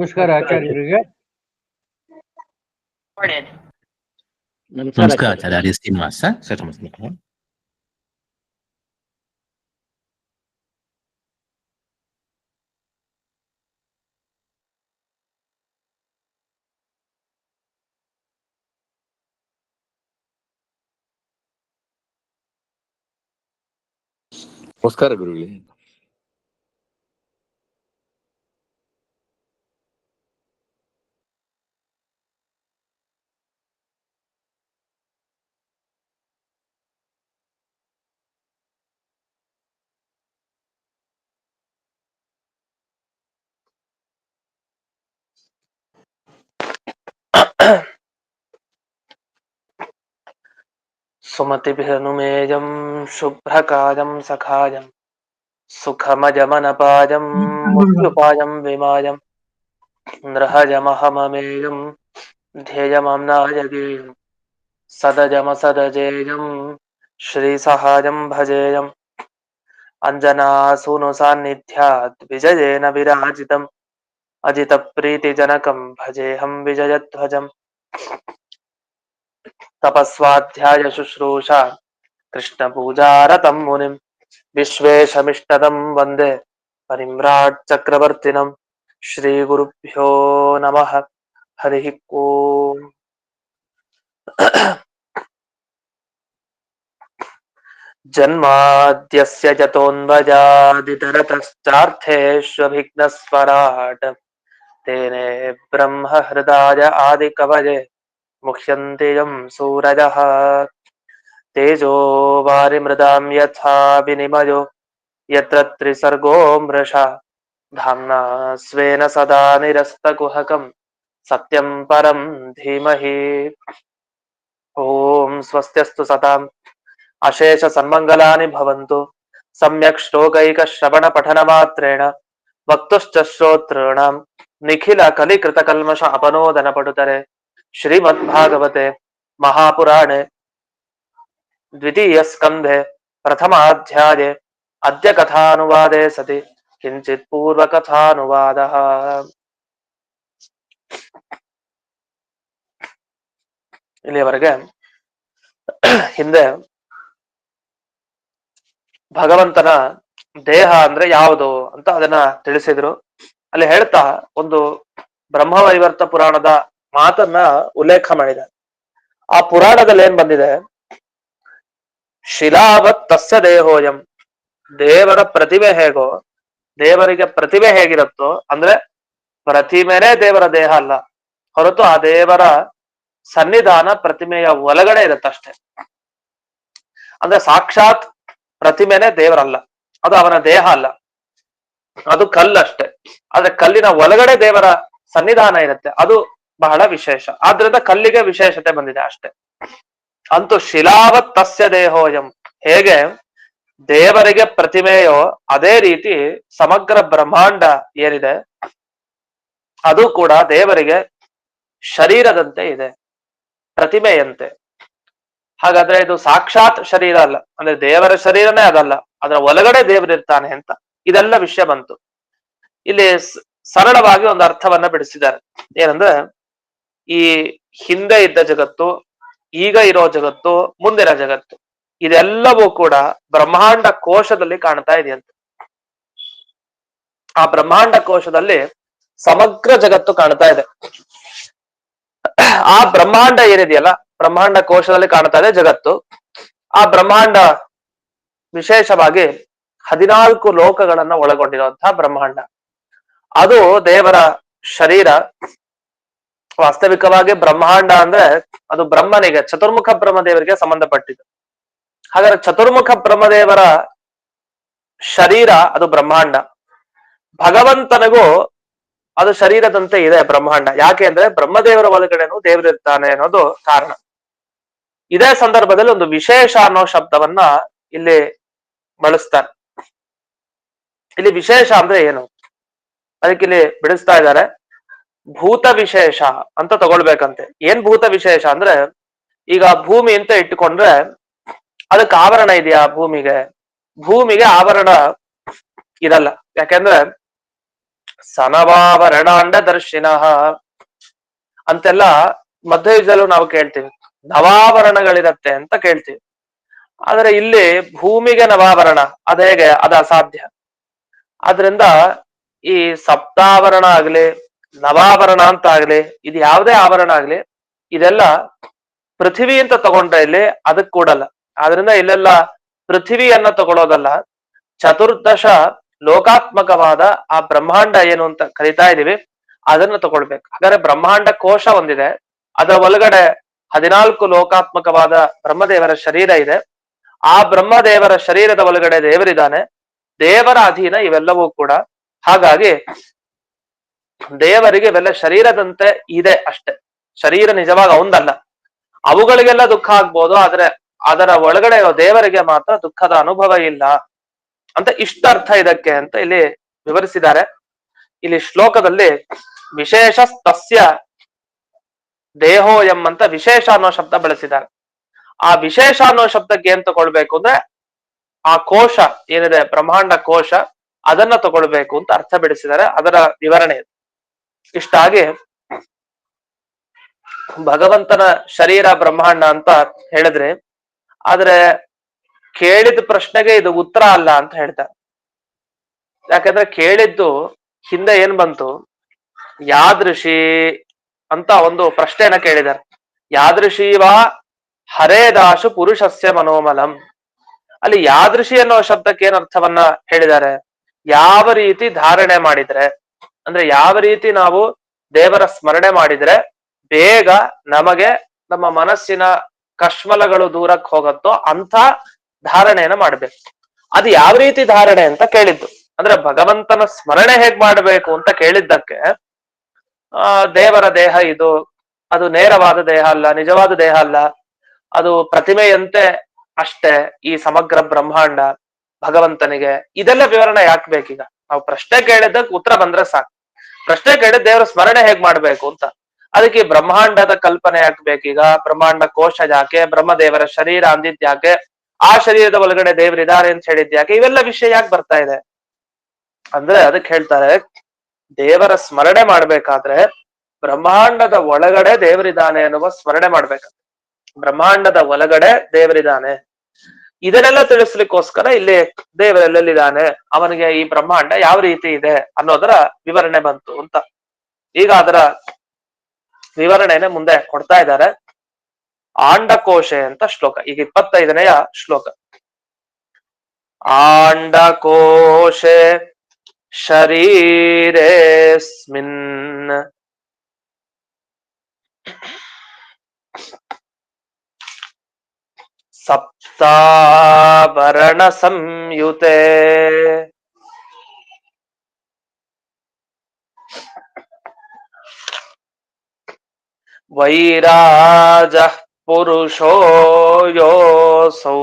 ನಮಸ್ಕಾರ ಆಚಾರ್ಯರಿಗೆ. ನಮಸ್ಕಾರ ಆಚಾರ್ಯ ಹರಿ ಶ್ರೀನಿವಾಸ ಸರ್. ನಮಸ್ಕಾರ ಗುರುಗಳೇ. ಸುಮತಿಭಿರನುಮೇಯಂ ಶುಭ್ರಕಾಯಂ ಸಖಾಯಂ ಸುಖಮಜಮನಪಾಯಂ ಮುಕ್ತ್ಯುಪಾಯಂ ವಿಮಾಯಂ ನೃಹಜಮಹಮಮೇಯಂ ಧ್ಯೇಯಮಮ್ನಾಯಗೇಯಂ ಸದಜಮಸದಜೇಯಂ ಶ್ರೀಸಹಾಯಂ ಭಜೇಯಂ ಅಂಜನಾಸೂನು ಸಾನ್ನಿಧ್ಯಾತ್ ವಿಜಯೇನ ವಿರಾಜಿತಂ ಅಜಿತ ಪ್ರೀತಿಜನಕಂ ಭಜೇಹಂ ವಿಜಯಧ್ವಜಂ ತಪಸ್ವಾಧ್ಯಾಯ ಶುಶ್ರೂಷಾ ಕೃಷ್ಣ ಪೂಜಾರತಂ ಮುನಿಂ ವಿಶ್ವೇಶಮಿಷ್ಟದಂ ವಂದೇ ಪರಿಮ್ರಾಟ್ ಚಕ್ರವರ್ತಿನಂ. ಶ್ರೀ ಗುರುಭ್ಯೋ ನಮಃ. ಹರಿ ಓಂ. ಜನ್ಮಾದ್ಯಸ್ಯ ಜತೋನ್ವಜಾದಿತರತಶ್ಚಾರ್ಥೇಷ್ವಭಿಘ್ನಸ್ವರಾಟ್ ತೇನೇ ಬ್ರಹ್ಮ ಹೃದಯ ಆದಿ ಕವಯೇ ಮುಹ್ಯಂತಿ ಯಂ ಸೂರಜಃ. ತೇಜೋ ವಾರಿಮೃದಾಂ ಯಥಾ ವಿನಿಮಯೋ ಯತ್ರ ತ್ರಿಸರ್ಗೋ ಮೃಷಾ ಧಾಮ್ನಾ ಸ್ವೇನ ಸದಾ ನಿರಸ್ತಕುಹಕಂ ಸತ್ಯಂ ಪರಂ ಧೀಮಹಿ. ಓಂ ಸ್ವಸ್ತ್ಯಸ್ತು ಸತಾಂ ಅಶೇಷ ಸನ್ಮಂಗಲಾನಿ ಭವಂತು. ಸಮ್ಯಕ್ ಶ್ಲೋಕೈಕ ಶ್ರವಣ ಪಠನ ಮಾತ್ರೇಣ ವಕ್ತುಶ್ಚ ಶ್ರೋತॄಣಾಂ ನಿಖಿಲ ಕಲಿಕೃತ ಕಲ್ಮಷ ಅಪನೋದನ ಪಡುತರೆ. ಶ್ರೀಮದ್ಭಾಗವತೆ ಮಹಾಪುರಾಣೆ ದ್ವಿತೀಯ ಸ್ಕಂಧೆ ಪ್ರಥಮಾಧ್ಯಾಯೇ ಅದ್ಯ ಕಥಾನುವಾದೆ ಸತಿ ಕಿಂಚಿತ್ ಪೂರ್ವ ಕಥಾನುವಾದಃ. ಇಲ್ಲಿಯವರೆಗೆ ಹಿಂದೆ ಭಗವಂತನ ದೇಹ ಅಂದ್ರೆ ಯಾವುದು ಅಂತ ಅದನ್ನ ತಿಳಿಸಿದ್ರು. ಅಲ್ಲಿ ಹೇಳ್ತಾ ಒಂದು ಬ್ರಹ್ಮವೈವರ್ತ ಪುರಾಣದ ಮಾತನ್ನ ಉಲ್ಲೇಖ ಮಾಡಿದೆ. ಆ ಪುರಾಣದಲ್ಲಿ ಏನ್ ಬಂದಿದೆ, ಶಿಲಾವತ್ ತಸ್ಯ ದೇಹೋಯಂ, ದೇವರ ಪ್ರತಿಮೆ ಹೇಗೋ, ದೇವರಿಗೆ ಪ್ರತಿಮೆ ಹೇಗಿರುತ್ತೋ, ಅಂದ್ರೆ ಪ್ರತಿಮೆನೇ ದೇವರ ದೇಹ ಅಲ್ಲ, ಹೊರತು ಆ ದೇವರ ಸನ್ನಿಧಾನ ಪ್ರತಿಮೆಯ ಒಳಗಡೆ ಇರುತ್ತಷ್ಟೆ. ಅಂದ್ರೆ ಸಾಕ್ಷಾತ್ ಪ್ರತಿಮೆನೇ ದೇವರಲ್ಲ, ಅದು ಅವನ ದೇಹ ಅಲ್ಲ, ಅದು ಕಲ್ಲಷ್ಟೆ. ಆದ್ರೆ ಕಲ್ಲಿನ ಒಳಗಡೆ ದೇವರ ಸನ್ನಿಧಾನ ಇರುತ್ತೆ, ಅದು ಬಹಳ ವಿಶೇಷ. ಆದ್ರಿಂದ ಕಲ್ಲಿಗೆ ವಿಶೇಷತೆ ಬಂದಿದೆ ಅಷ್ಟೆ. ಅಂತೂ ಶಿಲಾವತ್ ತಸ್ಯ ದೇಹೋಯಂ, ಹೇಗೆ ದೇವರಿಗೆ ಪ್ರತಿಮೆಯೋ ಅದೇ ರೀತಿ ಸಮಗ್ರ ಬ್ರಹ್ಮಾಂಡ ಏನಿದೆ ಅದು ಕೂಡ ದೇವರಿಗೆ ಶರೀರದಂತೆ ಇದೆ, ಪ್ರತಿಮೆಯಂತೆ. ಹಾಗಾದ್ರೆ ಇದು ಸಾಕ್ಷಾತ್ ಶರೀರ ಅಲ್ಲ, ಅಂದ್ರೆ ದೇವರ ಶರೀರನೇ ಅದಲ್ಲ, ಅದರ ಒಳಗಡೆ ದೇವರಿರ್ತಾನೆ ಅಂತ ಇದೆಲ್ಲ ವಿಷಯ ಬಂತು. ಇಲ್ಲಿ ಸರಳವಾಗಿ ಒಂದು ಅರ್ಥವನ್ನ ಬಿಡಿಸಿದ್ದಾರೆ. ಏನಂದ್ರೆ, ಈ ಹಿಂದೆ ಇದ್ದ ಜಗತ್ತು, ಈಗ ಇರೋ ಜಗತ್ತು, ಮುಂದಿನ ಜಗತ್ತು, ಇದೆಲ್ಲವೂ ಕೂಡ ಬ್ರಹ್ಮಾಂಡ ಕೋಶದಲ್ಲಿ ಕಾಣ್ತಾ ಇದೆಯಂತೆ. ಆ ಬ್ರಹ್ಮಾಂಡ ಕೋಶದಲ್ಲಿ ಸಮಗ್ರ ಜಗತ್ತು ಕಾಣ್ತಾ ಇದೆ. ಆ ಬ್ರಹ್ಮಾಂಡ ಏನಿದೆಯಲ್ಲ, ಬ್ರಹ್ಮಾಂಡ ಕೋಶದಲ್ಲಿ ಕಾಣ್ತಾ ಇದೆ ಜಗತ್ತು. ಆ ಬ್ರಹ್ಮಾಂಡ ವಿಶೇಷವಾಗಿ 14 ಲೋಕಗಳನ್ನ ಒಳಗೊಂಡಿರುವಂತಹ ಬ್ರಹ್ಮಾಂಡ, ಅದು ದೇವರ ಶರೀರ. ವಾಸ್ತವಿಕವಾಗಿ ಬ್ರಹ್ಮಾಂಡ ಅಂದ್ರೆ ಅದು ಬ್ರಹ್ಮನಿಗೆ, ಚತುರ್ಮುಖ ಬ್ರಹ್ಮದೇವರಿಗೆ ಸಂಬಂಧಪಟ್ಟಿದ್ದು. ಹಾಗಾದ್ರೆ ಚತುರ್ಮುಖ ಬ್ರಹ್ಮದೇವರ ಶರೀರ ಅದು ಬ್ರಹ್ಮಾಂಡ. ಭಗವಂತನಿಗೂ ಅದು ಶರೀರದಂತೆ ಇದೆ ಬ್ರಹ್ಮಾಂಡ. ಯಾಕೆ ಅಂದ್ರೆ ಬ್ರಹ್ಮದೇವರ ಒಳಗಡೆನೂ ದೇವರಿರ್ತಾನೆ ಅನ್ನೋದು ಕಾರಣ. ಇದೇ ಸಂದರ್ಭದಲ್ಲಿ ಒಂದು ವಿಶೇಷ ಅನ್ನೋ ಶಬ್ದವನ್ನ ಇಲ್ಲಿ ಬಳಸ್ತಾರೆ. ಇಲ್ಲಿ ವಿಶೇಷ ಅಂದ್ರೆ ಏನು, ಅದಕ್ಕೆ ಇಲ್ಲಿ ಬಿಡಿಸ್ತಾ ಇದ್ದಾರೆ. ಭೂತ ವಿಶೇಷ ಅಂತ ತಗೊಳ್ಬೇಕಂತೆ. ಏನ್ ಭೂತ ವಿಶೇಷ ಅಂದ್ರೆ, ಈಗ ಭೂಮಿ ಅಂತ ಇಟ್ಟುಕೊಂಡ್ರೆ ಅದಕ್ಕೆ ಆವರಣ ಇದೆಯಾ? ಭೂಮಿಗೆ ಆವರಣ ಇರಲ್ಲ. ಯಾಕೆಂದ್ರೆ ಸನವಾವರಣಾಂಡ ದರ್ಶಿನಃ ಅಂತೆಲ್ಲ ಮಧ್ಯಯುಗದಲ್ಲೂ ನಾವು ಕೇಳ್ತೀವಿ. ನವಾವರಣಗಳಿರತ್ತೆ ಅಂತ ಕೇಳ್ತೀವಿ. ಆದ್ರೆ ಇಲ್ಲಿ ಭೂಮಿಗೆ ನವಾವರಣ ಅದ ಹೇಗೆ? ಅದು ಅಸಾಧ್ಯ. ಆದ್ರಿಂದ ಈ ಸಪ್ತಾವರಣ ಆಗ್ಲಿ, ನವಾವರಣ ಅಂತ ಆಗ್ಲಿ, ಇದು ಯಾವುದೇ ಆವರಣ ಆಗ್ಲಿ, ಇದೆಲ್ಲ ಪೃಥ್ವಿ ಅಂತ ತಗೊಂಡ್ರೆ ಇಲ್ಲಿ ಅದಕ್ ಕೂಡಲ್ಲ. ಆದ್ರಿಂದ ಇಲ್ಲೆಲ್ಲ ಪೃಥ್ವಿಯನ್ನ ತಗೊಳ್ಳೋದಲ್ಲ, ಚತುರ್ದಶ ಲೋಕಾತ್ಮಕವಾದ ಆ ಬ್ರಹ್ಮಾಂಡ ಏನು ಅಂತ ಕರಿತಾ ಇದೀವಿ ಅದನ್ನ ತಗೊಳ್ಬೇಕು. ಹಾಗಾದ್ರೆ ಬ್ರಹ್ಮಾಂಡ ಕೋಶ ಒಂದಿದೆ, ಅದರ ಒಳಗಡೆ 14 ಲೋಕಾತ್ಮಕವಾದ ಬ್ರಹ್ಮದೇವರ ಶರೀರ ಇದೆ. ಆ ಬ್ರಹ್ಮದೇವರ ಶರೀರದ ಒಳಗಡೆ ದೇವರಿದ್ದಾನೆ, ದೇವರ ಅಧೀನ ಇವೆಲ್ಲವೂ ಕೂಡ. ಹಾಗಾಗಿ ದೇವರಿಗೆ ಇವೆಲ್ಲ ಶರೀರದಂತೆ ಇದೆ ಅಷ್ಟೆ, ಶರೀರ ನಿಜವಾಗಿ ಅವಂದಲ್ಲ. ಅವುಗಳಿಗೆಲ್ಲ ದುಃಖ ಆಗ್ಬೋದು, ಆದ್ರೆ ಅದರ ಒಳಗಡೆ ದೇವರಿಗೆ ಮಾತ್ರ ದುಃಖದ ಅನುಭವ ಇಲ್ಲ ಅಂತ ಇಷ್ಟ ಅರ್ಥ ಇದಕ್ಕೆ ಅಂತ ಇಲ್ಲಿ ವಿವರಿಸಿದ್ದಾರೆ. ಇಲ್ಲಿ ಶ್ಲೋಕದಲ್ಲಿ ವಿಶೇಷ ತಸ್ಯ ದೇಹೋಯಂ ಅಂತ ವಿಶೇಷ ಅನ್ನೋ ಶಬ್ದ ಬಳಸಿದ್ದಾರೆ. ಆ ವಿಶೇಷ ಅನ್ನೋ ಶಬ್ದಕ್ಕೆ ಏನ್ ತಗೊಳ್ಬೇಕು ಅಂದ್ರೆ ಆ ಕೋಶ ಏನಿದೆ ಬ್ರಹ್ಮಾಂಡ ಕೋಶ ಅದನ್ನ ತಗೊಳ್ಬೇಕು ಅಂತ ಅರ್ಥ ಬಿಡಿಸಿದ್ದಾರೆ. ಅದರ ವಿವರಣೆ ಇಷ್ಟಾಗಿ ಭಗವಂತನ ಶರೀರ ಬ್ರಹ್ಮಾಂಡ ಅಂತ ಹೇಳಿದ್ರೆ, ಆದ್ರೆ ಕೇಳಿದ ಪ್ರಶ್ನೆಗೆ ಇದು ಉತ್ತರ ಅಲ್ಲ ಅಂತ ಹೇಳ್ತಾರೆ. ಯಾಕಂದ್ರೆ ಕೇಳಿದ್ದು ಹಿಂದೆ ಏನ್ ಬಂತು, ಯಾದೃಶಿ ಅಂತ ಒಂದು ಪ್ರಶ್ನೆಯನ್ನ ಕೇಳಿದ್ದಾರೆ. ಯಾದೃಶೀವಾ ಹರೇದಾಶು ಪುರುಷಸ್ಯ ಮನೋಮಲಂ. ಅಲ್ಲಿ ಯಾದೃಶಿ ಅನ್ನೋ ಶಬ್ದಕ್ಕೆ ಏನ್ ಅರ್ಥವನ್ನ ಹೇಳಿದ್ದಾರೆ, ಯಾವ ರೀತಿ ಧಾರಣೆ ಮಾಡಿದ್ರೆ, ಅಂದ್ರೆ ಯಾವ ರೀತಿ ನಾವು ದೇವರ ಸ್ಮರಣೆ ಮಾಡಿದ್ರೆ ಬೇಗ ನಮಗೆ ನಮ್ಮ ಮನಸ್ಸಿನ ಕಶ್ಮಲಗಳು ದೂರಕ್ಕೆ ಹೋಗತ್ತೋ ಅಂತ ಧಾರಣೆಯನ್ನ ಮಾಡ್ಬೇಕು. ಅದು ಯಾವ ರೀತಿ ಧಾರಣೆ ಅಂತ ಕೇಳಿದ್ದು. ಅಂದ್ರೆ ಭಗವಂತನ ಸ್ಮರಣೆ ಹೇಗ್ ಮಾಡ್ಬೇಕು ಅಂತ ಕೇಳಿದ್ದಕ್ಕೆ ದೇವರ ದೇಹ ಇದು, ಅದು ನೇರವಾದ ದೇಹ ಅಲ್ಲ, ನಿಜವಾದ ದೇಹ ಅಲ್ಲ, ಅದು ಪ್ರತಿಮೆಯಂತೆ ಅಷ್ಟೇ ಈ ಸಮಗ್ರ ಬ್ರಹ್ಮಾಂಡ ಭಗವಂತನಿಗೆ. ಇದೆಲ್ಲ ವಿವರಣೆ ಯಾಕೆ ಬೇಕೀಗ? ನಾವು ಪ್ರಶ್ನೆ ಕೇಳಿದ್ದಕ್ಕೆ ಉತ್ತರ ಬಂದ್ರೆ ಸಾಕು. ಪ್ರಶ್ನೆ ಕೇಳಿದ ದೇವರ ಸ್ಮರಣೆ ಹೇಗ್ ಮಾಡ್ಬೇಕು ಅಂತ. ಅದಕ್ಕೆ ಬ್ರಹ್ಮಾಂಡದ ಕಲ್ಪನೆ ಯಾಕೆ ಬೇಕೀಗ? ಬ್ರಹ್ಮಾಂಡ ಕೋಶ ಯಾಕೆ? ಬ್ರಹ್ಮದೇವರ ಶರೀರ ಅಂದಿದ್ಯಾಕೆ? ಆ ಶರೀರದ ಒಳಗಡೆ ದೇವರಿದ್ದಾರೆ ಅಂತ ಹೇಳಿದ್ಯಾಕೆ? ಇವೆಲ್ಲ ವಿಷಯ ಯಾಕೆ ಬರ್ತಾ ಇದೆ ಅಂದ್ರೆ ಅದಕ್ಕೆ ಹೇಳ್ತಾರೆ, ದೇವರ ಸ್ಮರಣೆ ಮಾಡ್ಬೇಕಾದ್ರೆ ಬ್ರಹ್ಮಾಂಡದ ಒಳಗಡೆ ದೇವರಿದ್ದಾನೆ ಅನ್ನುವ ಸ್ಮರಣೆ ಮಾಡ್ಬೇಕು. ಬ್ರಹ್ಮಾಂಡದ ಒಳಗಡೆ ದೇವರಿದ್ದಾನೆ, ಇದನ್ನೆಲ್ಲ ತಿಳಿಸ್ಲಿಕ್ಕೋಸ್ಕರ ಇಲ್ಲಿ ದೇವರೆಲ್ಲಿದ್ದಾನೆ, ಅವನಿಗೆ ಈ ಬ್ರಹ್ಮಾಂಡ ಯಾವ ರೀತಿ ಇದೆ ಅನ್ನೋದರ ವಿವರಣೆ ಬಂತು ಅಂತ. ಈಗ ಅದರ ವಿವರಣೆನೆ ಮುಂದೆ ಕೊಡ್ತಾ ಇದ್ದಾರೆ. ಆಂಡಕೋಶೆ ಅಂತ ಶ್ಲೋಕ, ಈಗ 25ನೆಯ ಶ್ಲೋಕ. ಆಂಡಕೋಶೆ ಶರೀರೇಸ್ಮಿನ್ ಸಪ್ತಾಭರಣ ಸಂಯುತೆ ವೈರಾಜ ಪುರುಷೋ ಯೋಸೌ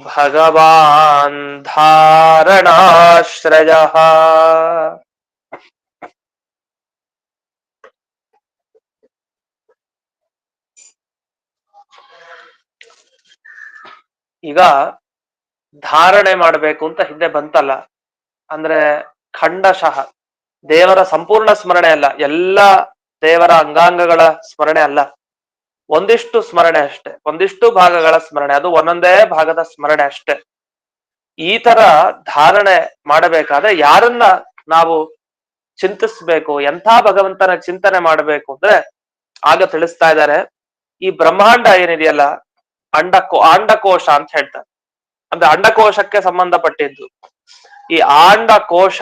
ಭಗವಾನ್ ಧಾರಣಾಶ್ರಯಃ. ಈಗ ಧಾರಣೆ ಮಾಡಬೇಕು ಅಂತ ಹಿಂದೆ ಬಂತಲ್ಲ, ಅಂದ್ರೆ ಖಂಡಶಃ ದೇವರ ಸಂಪೂರ್ಣ ಸ್ಮರಣೆ ಅಲ್ಲ, ಎಲ್ಲ ದೇವರ ಅಂಗಾಂಗಗಳ ಸ್ಮರಣೆ ಅಲ್ಲ, ಒಂದಿಷ್ಟು ಸ್ಮರಣೆ ಅಷ್ಟೇ, ಒಂದಿಷ್ಟು ಭಾಗಗಳ ಸ್ಮರಣೆ, ಅದು ಒಂದೊಂದೇ ಭಾಗದ ಸ್ಮರಣೆ ಅಷ್ಟೇ. ಈ ತರ ಧಾರಣೆ ಮಾಡಬೇಕಾದ್ರೆ ಯಾರನ್ನ ನಾವು ಚಿಂತಿಸ್ಬೇಕು, ಎಂಥ ಭಗವಂತನ ಚಿಂತನೆ ಮಾಡಬೇಕು ಅಂದ್ರೆ ಆಗ ತಿಳಿಸ್ತಾ ಇದ್ದಾರೆ. ಈ ಬ್ರಹ್ಮಾಂಡ ಏನಿದೆಯಲ್ಲ, ಆಂಡಕೋಶ ಅಂತ ಹೇಳ್ತಾರೆ. ಅಂದ್ರೆ ಅಂಡಕೋಶಕ್ಕೆ ಸಂಬಂಧಪಟ್ಟಿದ್ದು. ಈ ಆಂಡಕೋಶ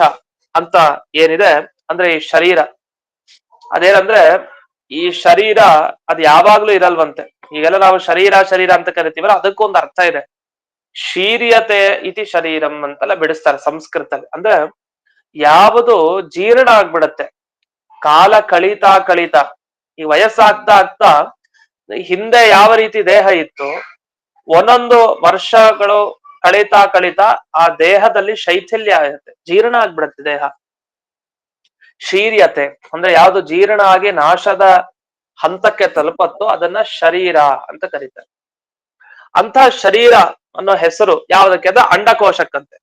ಅಂತ ಏನಿದೆ ಅಂದ್ರೆ ಈ ಶರೀರ, ಅದೇನಂದ್ರೆ ಈ ಶರೀರ ಅದು ಯಾವಾಗ್ಲೂ ಇರಲ್ವಂತೆ. ಈಗೆಲ್ಲ ನಾವು ಶರೀರ ಶರೀರ ಅಂತ ಕರಿತೀವಲ್ಲ, ಅದಕ್ಕೊಂದು ಅರ್ಥ ಇದೆ. ಶೀರ್ಯತೆ ಇತಿ ಶರೀರಂ ಅಂತೆಲ್ಲ ಬಿಡಿಸ್ತಾರೆ ಸಂಸ್ಕೃತದಲ್ಲಿ. ಅಂದ್ರೆ ಯಾವುದು ಜೀರ್ಣ ಆಗ್ಬಿಡತ್ತೆ, ಕಾಲ ಕಳೀತಾ ಕಳೀತಾ, ಈ ವಯಸ್ಸಾಗ್ತಾ ಆಗ್ತಾ ಹಿಂದೆ ಯಾವ ರೀತಿ ದೇಹ ಇತ್ತು, ಒಂದೊಂದು ವರ್ಷಗಳು ಕಳೀತಾ ಕಳೀತಾ ಆ ದೇಹದಲ್ಲಿ ಶೈಥಿಲ್ಯ ಆಗುತ್ತೆ, ಜೀರ್ಣ ಆಗ್ಬಿಡತ್ತೆ ದೇಹ. ಶೀರ್ಯತೆ ಅಂದ್ರೆ ಯಾವುದು ಜೀರ್ಣ ಆಗಿ ನಾಶದ ಹಂತಕ್ಕೆ ತಲುಪತ್ತೋ ಅದನ್ನ ಶರೀರ ಅಂತ ಕರೀತಾರೆ. ಅಂತ ಶರೀರ ಅನ್ನೋ ಹೆಸರು ಯಾವುದಕ್ಕೆ ಅಂದ್ರೆ ಅಂಡಕೋಶಕ್ಕಂತೆ.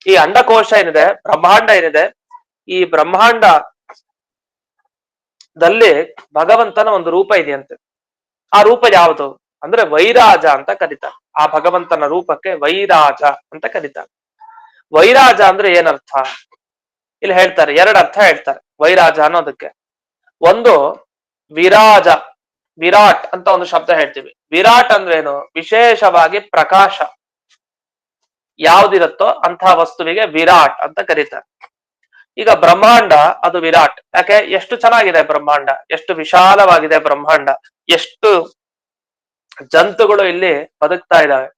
ಈ ಅಂಡಕೋಶ ಏನಿದೆ, ಬ್ರಹ್ಮಾಂಡ ಏನಿದೆ, ಈ ಬ್ರಹ್ಮಾಂಡದಲ್ಲಿ ಭಗವಂತನ ಒಂದು ರೂಪ ಇದೆಯಂತೆ. ಆ ರೂಪ ಯಾವುದು ಅಂದ್ರೆ ವೈರಾಜ ಅಂತ ಕರೀತಾರೆ. ಆ ಭಗವಂತನ ರೂಪಕ್ಕೆ ವೈರಾಜ ಅಂತ ಕರೀತಾರೆ. ವೈರಾಜ ಅಂದ್ರೆ ಏನರ್ಥ ಇಲ್ಲಿ ಹೇಳ್ತಾರೆ, ಎರಡು ಅರ್ಥ ಹೇಳ್ತಾರೆ ವೈರಾಜ ಅನ್ನೋದಕ್ಕೆ. ಒಂದು ವಿರಾಜ, ವಿರಾಟ್ ಅಂತ ಒಂದು ಶಬ್ದ ಹೇಳ್ತೀವಿ. ವಿರಾಟ್ ಅಂದ್ರೆ ಏನು? ವಿಶೇಷವಾಗಿ ಪ್ರಕಾಶ ಯಾವ್ದಿರುತ್ತೋ ಅಂತಹ ವಸ್ತುವಿಗೆ ವಿರಾಟ್ ಅಂತ ಕರೀತಾರೆ. ಈಗ ಬ್ರಹ್ಮಾಂಡ ಅದು ವಿರಾಟ್. ಯಾಕೆ? ಎಷ್ಟು ಚೆನ್ನಾಗಿದೆ ಬ್ರಹ್ಮಾಂಡ, ಎಷ್ಟು ವಿಶಾಲವಾಗಿದೆ ಬ್ರಹ್ಮಾಂಡ, ಎಷ್ಟು ಜಂತುಗಳು ಇಲ್ಲಿ ಬದುಕ್ತಾ ಇದ್ದಾವೆ.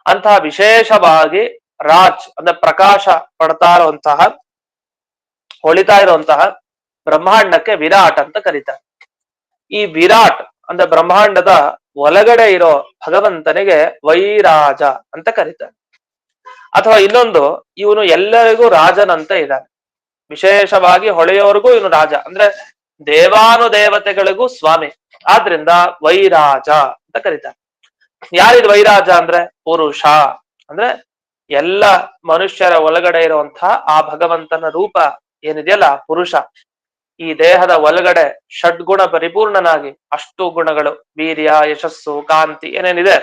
ಅಂತಹ ವಿಶೇಷವಾಗಿ ರಾಜ್ ಅಂದ್ರೆ ಪ್ರಕಾಶ ಪಡ್ತಾ ಇರುವಂತಹ, ಹೊಳಿತಾ ಇರುವಂತಹ ಬ್ರಹ್ಮಾಂಡಕ್ಕೆ ವಿರಾಟ್ ಅಂತ ಕರೀತಾರೆ. ಈ ವಿರಾಟ್ ಅಂದ್ರೆ ಬ್ರಹ್ಮಾಂಡದ ಒಳಗಡೆ ಇರೋ ಭಗವಂತನಿಗೆ ವೈರಾಜ ಅಂತ ಕರೀತಾರೆ. ಅಥವಾ ಇನ್ನೊಂದು, ಇವನು ಎಲ್ಲರಿಗೂ ರಾಜನಂತ ಇದ್ದಾನೆ, ವಿಶೇಷವಾಗಿ ಹೊಳೆಯೋರ್ಗೂ ಇವನು ರಾಜ ಅಂದ್ರೆ ದೇವಾನುದೇವತೆಗಳಿಗೂ ಸ್ವಾಮಿ, ಆದ್ರಿಂದ ವೈರಾಜ ಅಂತ ಕರೀತಾರೆ. ಯಾರಿದು ವೈರಾಜ ಅಂದ್ರೆ? ಪುರುಷ ಅಂದ್ರೆ ಎಲ್ಲ ಮನುಷ್ಯರ ಒಳಗಡೆ ಇರುವಂತಹ ಆ ಭಗವಂತನ ರೂಪ ಏನಿದೆಯಲ್ಲ ಪುರುಷ. ಈ ದೇಹದ ಒಳಗಡೆ ಷಡ್ಗುಣ ಪರಿಪೂರ್ಣನಾಗಿ, ಅಷ್ಟು ಗುಣಗಳು, ವೀರ್ಯ, ಯಶಸ್ಸು, ಕಾಂತಿ ಏನೇನಿದೆ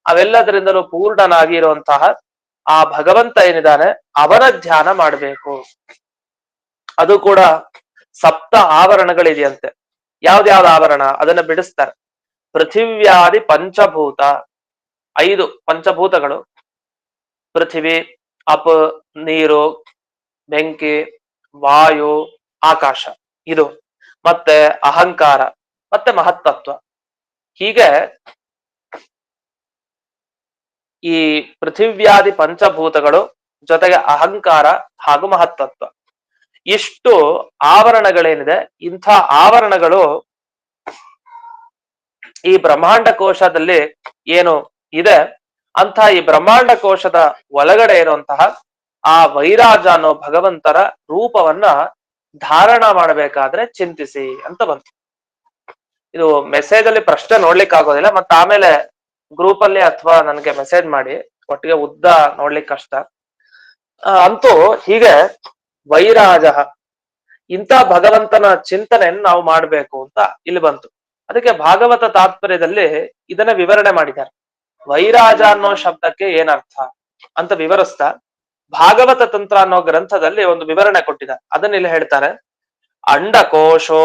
ಅವೆಲ್ಲದರಿಂದಲೂ ಪೂರ್ಣನಾಗಿ ಇರುವಂತಹ ಆ ಭಗವಂತ ಏನಿದ್ದಾನೆ ಅವನ ಧ್ಯಾನ ಮಾಡಬೇಕು. ಅದು ಕೂಡ ಸಪ್ತ ಆವರಣಗಳಿದೆಯಂತೆ. ಯಾವ್ದ್ಯಾವ್ದು ಆವರಣ ಅದನ್ನ ಬಿಡಿಸ್ತಾರೆ. ಪೃಥಿವ್ಯಾದಿ ಪಂಚಭೂತ, 5 ಪಂಚಭೂತಗಳು, ಪೃಥಿವಿ, ಅಪ್, ನೀರು, ಬೆಂಕಿ, ವಾಯು, ಆಕಾಶ, ಇದು ಮತ್ತೆ ಅಹಂಕಾರ, ಮತ್ತೆ ಮಹತ್ತತ್ವ. ಹೀಗೆ ಈ ಪೃಥಿವ್ಯಾದಿ ಪಂಚಭೂತಗಳು ಜೊತೆಗೆ ಅಹಂಕಾರ ಹಾಗೂ ಮಹತ್ತತ್ವ, ಇಷ್ಟು ಆವರಣಗಳೇನಿದೆ, ಇಂಥ ಆವರಣಗಳು ಈ ಬ್ರಹ್ಮಾಂಡ ಕೋಶದಲ್ಲಿ ಏನು ಇದೆ ಅಂತ ಈ ಬ್ರಹ್ಮಾಂಡ ಕೋಶದ ಒಳಗಡೆ ಇರುವಂತಹ ಆ ವೈರಾಜ ಅನ್ನೋ ಭಗವಂತರ ರೂಪವನ್ನ ಧಾರಣ ಮಾಡಬೇಕಾದ್ರೆ ಚಿಂತಿಸಿ ಅಂತ ಬಂತು. ಇದು ಮೆಸೇಜ್ ಅಲ್ಲಿ ಪ್ರಶ್ನೆ ನೋಡ್ಲಿಕ್ಕೆ ಆಗೋದಿಲ್ಲ, ಮತ್ತೆ ಆಮೇಲೆ ಗ್ರೂಪ್ ಅಲ್ಲಿ ಅಥವಾ ನನಗೆ ಮೆಸೇಜ್ ಮಾಡಿ, ಒಟ್ಟಿಗೆ ಉದ್ದ ನೋಡ್ಲಿಕ್ಕೆ ಕಷ್ಟ. ಅಂತೂ ಹೀಗೆ ವೈರಾಜ, ಇಂಥ ಭಗವಂತನ ಚಿಂತನೆಯನ್ನು ನಾವು ಮಾಡ್ಬೇಕು ಅಂತ ಇಲ್ಲಿ ಬಂತು. ಅದಕ್ಕೆ ಭಾಗವತ ತಾತ್ಪರ್ಯದಲ್ಲಿ ಇದನ್ನ ವಿವರಣೆ ಮಾಡಿದ್ದಾರೆ. ವೈರಾಜ ಅನ್ನೋ ಶಬ್ದಕ್ಕೆ ಏನರ್ಥ ಅಂತ ವಿವರಿಸ್ತಾ ಭಾಗವತ ತಂತ್ರ ಅನ್ನೋ ಗ್ರಂಥದಲ್ಲಿ ಒಂದು ವಿವರಣೆ ಕೊಟ್ಟಿದ್ದಾರೆ. ಅದನ್ನ ಇಲ್ಲಿ ಹೇಳ್ತಾರೆ. ಅಂಡಕೋಶೋ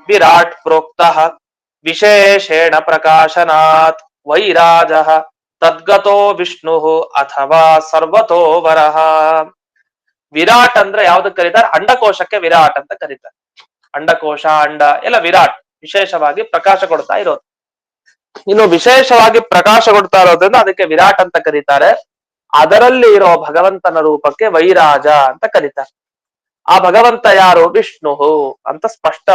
ವಿರಾಟ್ ಪ್ರೋಕ್ತ ವಿಶೇಷೇಣ ಪ್ರಕಾಶನಾತ್ ವೈರಾಜ ತದ್ಗತೋ ವಿಷ್ಣು ಅಥವಾ ಸರ್ವತೋ ವರಹ. ವಿರಾಟ್ ಅಂದ್ರೆ ಯಾವ್ದಕ್ಕೆ ಕರೀತಾರೆ? ಅಂಡಕೋಶಕ್ಕೆ ವಿರಾಟ್ ಅಂತ ಕರೀತಾರೆ. ಅಂಡಕೋಶ, ಅಂಡ ಎಲ್ಲ ವಿರಾಟ್, ವಿಶೇಷವಾಗಿ ಪ್ರಕಾಶ ಕೊಡ್ತಾ ಇರೋದು. ಇನ್ನು ವಿಶೇಷವಾಗಿ ಪ್ರಕಾಶ ಕೊಡ್ತಾ ಇರೋದ್ರಿಂದ ಅದಕ್ಕೆ ವಿರಾಟ್ ಅಂತ ಕರೀತಾರೆ. ಅದರಲ್ಲಿ ಇರೋ ಭಗವಂತನ ರೂಪಕ್ಕೆ ವೈರಾಜ ಅಂತ ಕರೀತಾರೆ. ಆ ಭಗವಂತ ಯಾರು? ವಿಷ್ಣು ಅಂತ ಸ್ಪಷ್ಟ.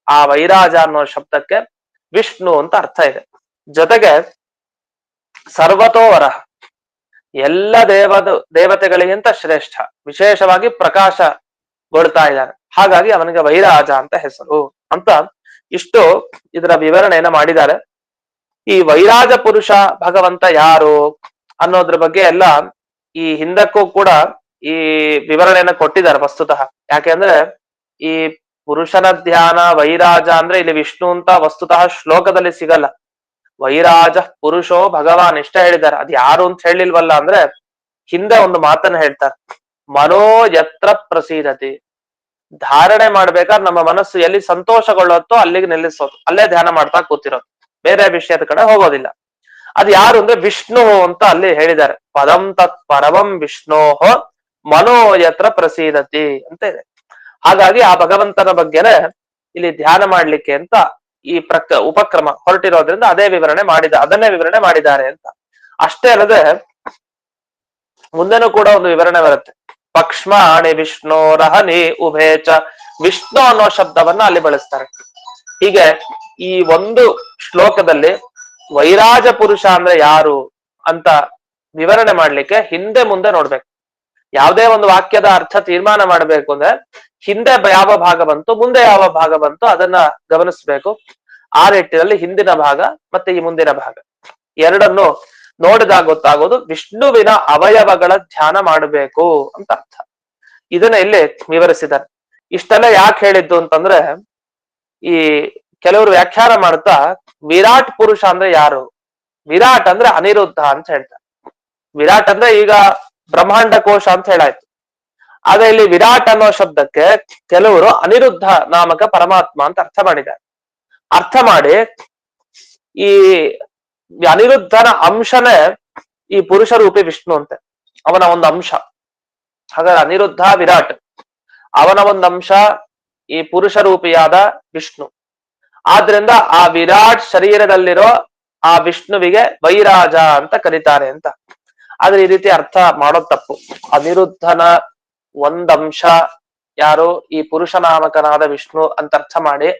ಆ ವೈರಾಜ ಅನ್ನೋ ಶಬ್ದಕ್ಕೆ ವಿಷ್ಣು ಅಂತ ಅರ್ಥ ಇದೆ. ಜೊತೆಗೆ ಸರ್ವತೋವರ, ಎಲ್ಲ ದೇವತೆಗಳಿಗಿಂತ ಶ್ರೇಷ್ಠ, ವಿಶೇಷವಾಗಿ ಪ್ರಕಾಶಗೊಳ್ತಾ ಇದ್ದಾನೆ. ಹಾಗಾಗಿ ಅವನಿಗೆ ವೈರಾಜ ಅಂತ ಹೆಸರು ಅಂತ ಇಷ್ಟು ಇದರ ವಿವರಣೆಯನ್ನ ಮಾಡಿದ್ದಾರೆ. ಈ ವೈರಾಜ ಪುರುಷ ಭಗವಂತ ಯಾರು ಅನ್ನೋದ್ರ ಬಗ್ಗೆ ಎಲ್ಲ ಈ ಹಿಂದಕ್ಕೂ ಕೂಡ ಈ ವಿವರಣೆಯನ್ನ ಕೊಟ್ಟಿದ್ದಾರೆ ವಸ್ತುತಃ. ಯಾಕೆಂದ್ರೆ ಈ ಪುರುಷನ ಧ್ಯಾನ ವೈರಾಜ ಅಂದ್ರೆ ಇಲ್ಲಿ ವಿಷ್ಣು ಅಂತ ವಸ್ತುತಃ ಶ್ಲೋಕದಲ್ಲಿ ಸಿಗಲ್ಲ. ವೈರಾಜ ಪುರುಷೋ ಭಗವಾನ್ ಇಷ್ಟ ಹೇಳಿದ್ದಾರೆ. ಅದ್ ಯಾರು ಅಂತ ಹೇಳಿಲ್ವಲ್ಲ ಅಂದ್ರೆ ಹಿಂದೆ ಒಂದು ಮಾತನ್ನ ಹೇಳ್ತಾರೆ. ಮನೋ ಯತ್ರ ಪ್ರಸೀದತಿ, ಧಾರಣೆ ಮಾಡ್ಬೇಕಾದ್ರೆ ನಮ್ಮ ಮನಸ್ಸು ಎಲ್ಲಿ ಸಂತೋಷಗೊಳ್ಳುತ್ತೋ ಅಲ್ಲಿಗೆ ನಿಲ್ಲಿಸೋದು, ಅಲ್ಲೇ ಧ್ಯಾನ ಮಾಡ್ತಾ ಕೂತಿರೋದು, ಬೇರೆ ವಿಷಯದ ಕಡೆ ಹೋಗೋದಿಲ್ಲ. ಅದು ಯಾರು ಅಂದ್ರೆ ವಿಷ್ಣು ಅಂತ ಅಲ್ಲಿ ಹೇಳಿದ್ದಾರೆ. ಪದಂ ತತ್ ಪರಮಂ ವಿಷ್ಣೋಹ ಮನೋ ಯತ್ರ ಪ್ರಸೀದತಿ ಅಂತ ಇದೆ. ಹಾಗಾಗಿ ಆ ಭಗವಂತನ ಬಗ್ಗೆನೆ ಇಲ್ಲಿ ಧ್ಯಾನ ಮಾಡ್ಲಿಕ್ಕೆ ಅಂತ ಈ ಉಪಕ್ರಮ ಹೊರಟಿರೋದ್ರಿಂದ ಅದನ್ನೇ ವಿವರಣೆ ಮಾಡಿದ್ದಾರೆ ಅಂತ. ಅಷ್ಟೇ ಅಲ್ಲದೆ ಮುಂದೆನೂ ಕೂಡ ಒಂದು ವಿವರಣೆ ಬರುತ್ತೆ. ಪಕ್ಷ್ಮಾಣಿ ವಿಷ್ಣು ರಹನಿ ಉಭೇಚ, ವಿಷ್ಣು ಅನ್ನೋ ಶಬ್ದವನ್ನ ಅಲ್ಲಿ ಬಳಸ್ತಾರೆ. ಹೀಗೆ ಈ ಒಂದು ಶ್ಲೋಕದಲ್ಲಿ ವೈರಾಜ ಪುರುಷ ಅಂದ್ರೆ ಯಾರು ಅಂತ ವಿವರಣೆ ಮಾಡ್ಲಿಕ್ಕೆ ಹಿಂದೆ ಮುಂದೆ ನೋಡ್ಬೇಕು. ಯಾವುದೇ ಒಂದು ವಾಕ್ಯದ ಅರ್ಥ ತೀರ್ಮಾನ ಮಾಡ್ಬೇಕು ಅಂದ್ರೆ ಹಿಂದೆ ಯಾವ ಭಾಗ ಬಂತು, ಮುಂದೆ ಯಾವ ಭಾಗ ಬಂತು ಅದನ್ನ ಗಮನಿಸ್ಬೇಕು. ಆ ನಿಟ್ಟಿನಲ್ಲಿ ಹಿಂದಿನ ಭಾಗ ಮತ್ತೆ ಈ ಮುಂದಿನ ಭಾಗ ಎರಡನ್ನು ನೋಡಿದಾಗ ಗೊತ್ತಾಗೋದು ವಿಷ್ಣುವಿನ ಅವಯವಗಳ ಧ್ಯಾನ ಮಾಡಬೇಕು ಅಂತ ಅರ್ಥ. ಇದನ್ನ ಇಲ್ಲಿ ವಿವರಿಸಿದ್ದಾರೆ. ಇಷ್ಟೆಲ್ಲ ಯಾಕೆ ಹೇಳಿದ್ದು ಅಂತಂದ್ರೆ, ಈ ಕೆಲವರು ವ್ಯಾಖ್ಯಾನ ಮಾಡ್ತಾ ವಿರಾಟ್ ಪುರುಷ ಅಂದ್ರೆ ಯಾರು, ವಿರಾಟ್ ಅಂದ್ರೆ ಅನಿರುದ್ಧ ಅಂತ ಹೇಳ್ತಾರೆ. ವಿರಾಟ್ ಅಂದ್ರೆ ಈಗ ಬ್ರಹ್ಮಾಂಡ ಕೋಶ ಅಂತ ಹೇಳಾಯ್ತು. ಆದ್ರೆ ಇಲ್ಲಿ ವಿರಾಟ್ ಅನ್ನೋ ಶಬ್ದಕ್ಕೆ ಕೆಲವರು ಅನಿರುದ್ಧ ನಾಮಕ ಪರಮಾತ್ಮ ಅಂತ ಅರ್ಥ ಮಾಡಿದ್ದಾರೆ. ಅರ್ಥ ಮಾಡಿ ಈ ಅನಿರುದ್ಧನ ಅಂಶನೇ ಈ ಪುರುಷ ರೂಪಿ ವಿಷ್ಣು ಅಂತೆ, ಅವನ ಒಂದು ಅಂಶ. ಹಾಗಾದ್ರೆ ಅನಿರುದ್ಧ ವಿರಾಟ್, ಅವನ ಒಂದು ಅಂಶ ಈ ಪುರುಷ ರೂಪಿಯಾದ ವಿಷ್ಣು. ಆದ್ರಿಂದ ಆ ವಿರಾಟ್ ಶರೀರದಲ್ಲಿರೋ ಆ ವಿಷ್ಣುವಿಗೆ ವೈರಾಜ ಅಂತ ಕರೀತಾರೆ ಅಂತ. ಆದ್ರೆ ಈ ರೀತಿ ಅರ್ಥ ಮಾಡೋದ್ ತಪ್ಪು. ಅನಿರುದ್ಧನ ಒಂದಂಶ ಯಾರು ಈ ಪುರುಷ ನಾಮಕನಾದ ವಿಷ್ಣು ಅಂತ ಅರ್ಥ ಮಾಡಿ,